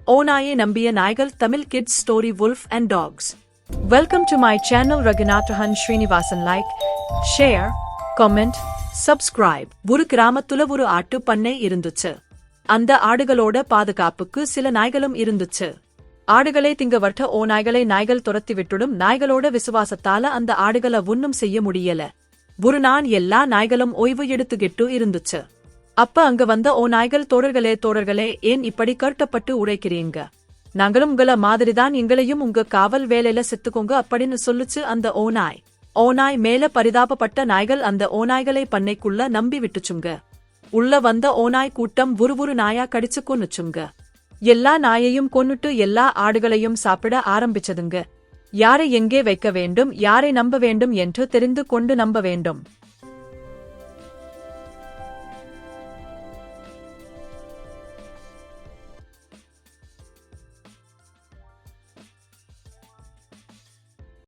ஓநாயை நம்பிய நாய்கள் Tamil kids story Wolf and Dogs. Welcome to my channel Raghunathan Srinivasan. Like, share, comment, subscribe. ஒரு கிராமத்துல ஒரு ஆட்டு பண்ணை இருந்துச்சு. அந்த ஆடுகளோட பாதுகாப்புக்கு சில நாய்களும் இருந்துச்சு. ஆடுகளை திங்கவட்ட ஓநாய்களை நாய்கள் துரத்தி விட்டுடும். நாய்களோட விசுவாசத்தால அந்த ஆடுகளை ஒன்னும் செய்ய முடியல. ஒரு நாள் எல்லா நாய்களும் ஓய்வு எடுத்துக்கிட்டு இருந்துச்சு. அப்ப அங்க வந்த ஓநாய்கள் தோழர்களே ஏன் இப்படி கருட்டப்பட்டு உழைக்கிறீங்க? நாங்களும் உங்கள மாதிரிதான், எங்களையும் உங்க காவல் வேலையில செத்துக்கோங்க அப்படின்னு சொல்லுச்சு அந்த ஓநாய். ஓநாய் மேல பரிதாபப்பட்ட நாய்கள் அந்த ஓநாய்களை பண்ணைக்குள்ள நம்பி விட்டுச்சுங்க. உள்ள வந்த ஓநாய் கூட்டம் ஒரு நாயா கடிச்சு கொன்னுச்சுங்க. எல்லா நாயையும் கொன்னுட்டு எல்லா ஆடுகளையும் சாப்பிட ஆரம்பிச்சதுங்க. யாரை எங்கே வைக்க வேண்டும், யாரை நம்ப வேண்டும் என்று தெரிந்து கொண்டு நம்ப வேண்டும்.